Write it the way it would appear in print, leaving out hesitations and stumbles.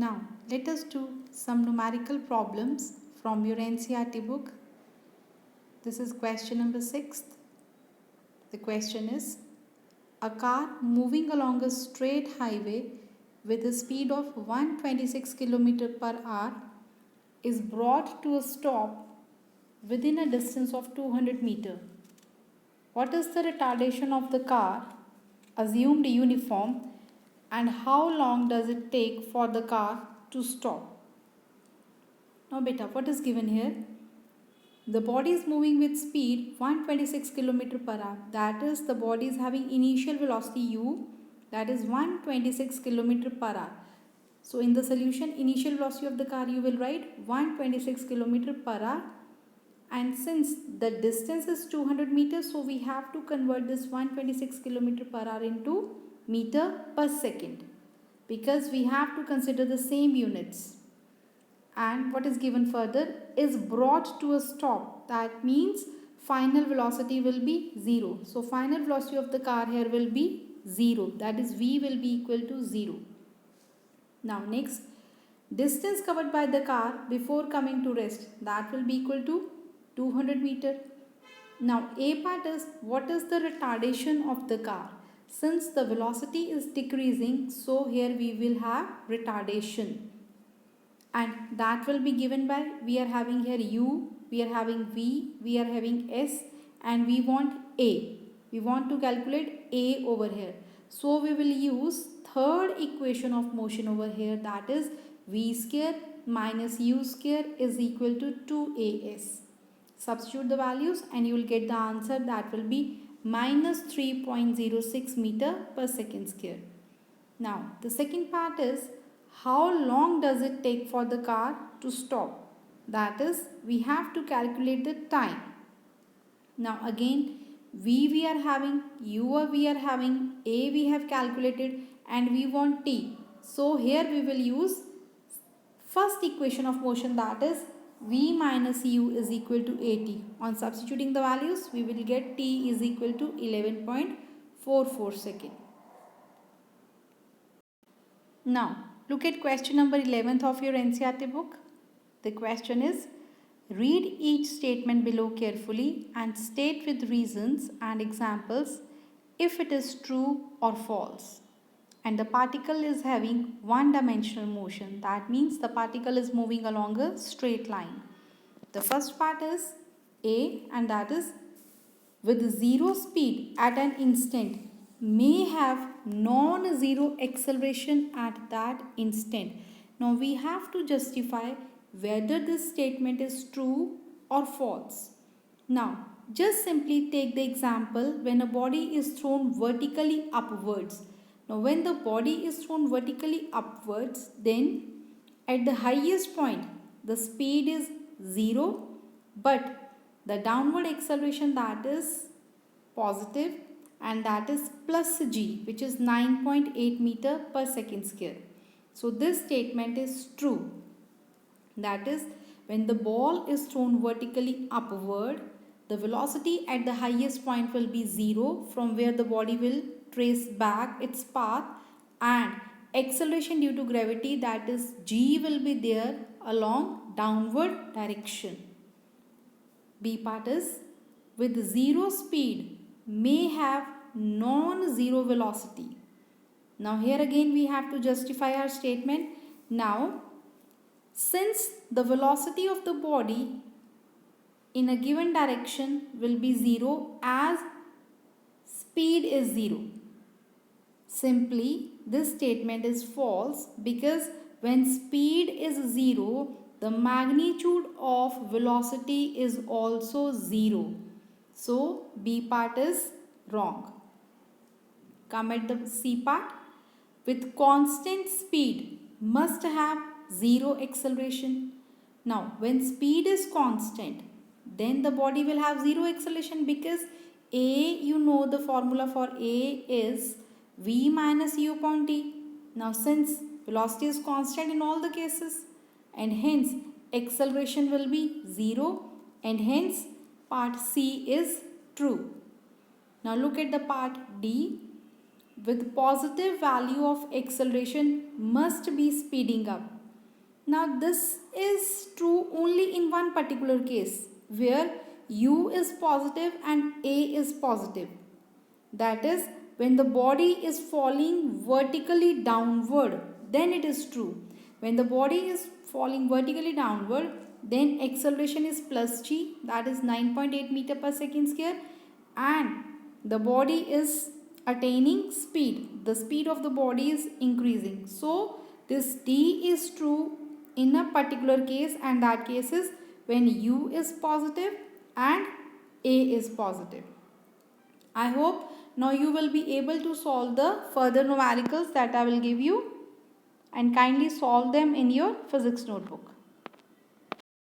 Now let us do some numerical problems from your NCERT book. This is question number 6. The question is, a car moving along a straight highway with a speed of 126 km per hour is brought to a stop within a distance of 200 meter. What is the retardation of the car assumed uniform, and how long does it take for the car to stop? Now beta, what is given here? The body is moving with speed 126 km per hour. That is, the body is having initial velocity u, that is 126 km per hour. So in the solution, initial velocity of the car you will write 126 km per hour, and since the distance is 200 meters, so we have to convert this 126 km per hour into meter per second, because we have to consider the same units. And what is given further is brought to a stop. That means final velocity will be 0. So final velocity of the car here will be 0. That is, v will be equal to 0. Now next, distance covered by the car before coming to rest, that will be equal to 200 meter. Now A part is, what is the retardation of the car? Since the velocity is decreasing, so here we will have retardation, and that will be given by, we are having here u, we are having v, we are having s, and we want a. We want to calculate a over here. So we will use third equation of motion over here, that is v square minus u square is equal to 2as. Substitute the values and you will get the answer, that will be minus 3.06 meter per second square. Now the second part is, how long does it take for the car to stop? That is, we have to calculate the time. Now again, v we are having, u we are having, a we have calculated, and we want t. So here we will use first equation of motion, that is v minus u is equal to at. On substituting the values, we will get t is equal to 11.44 second. Now look at question number 11th of your NCERT book. The question is, read each statement below carefully and state with reasons and examples if it is true or false. And the particle is having one-dimensional motion. That means the particle is moving along a straight line. The first part is A, and that is, with zero speed at an instant may have non-zero acceleration at that instant. Now we have to justify whether this statement is true or false. Now just simply take the example when a body is thrown vertically upwards. Now when the body is thrown vertically upwards, then at the highest point the speed is 0, but the downward acceleration, that is positive, and that is plus g, which is 9.8 meter per second square. So this statement is true. That is, when the ball is thrown vertically upward, the velocity at the highest point will be 0, from where the body will trace back its path, and acceleration due to gravity, that is g, will be there along downward direction. B part is, with zero speed may have non-zero velocity. Now here again we have to justify our statement. Now since the velocity of the body in a given direction will be 0 as speed is 0, simply this statement is false, because when speed is 0, the magnitude of velocity is also 0. So B part is wrong. Come at the C part. With constant speed must have zero acceleration. Now when speed is constant, then the body will have zero acceleration, because A, you know the formula for A is v minus u upon t. Now since velocity is constant in all the cases, and hence acceleration will be 0, and hence part C is true. Now look at the part D. with positive value of acceleration must be speeding up. Now this is true only in one particular case where u is positive and a is positive. That is, when the body is falling vertically downward, then it is true. When the body is falling vertically downward, then acceleration is plus g, that is 9.8 meter per second square, and the body is attaining speed. The speed of the body is increasing. So this D is true in a particular case, and that case is when U is positive and A is positive. I hope now you will be able to solve the further numericals that I will give you, and kindly solve them in your physics notebook.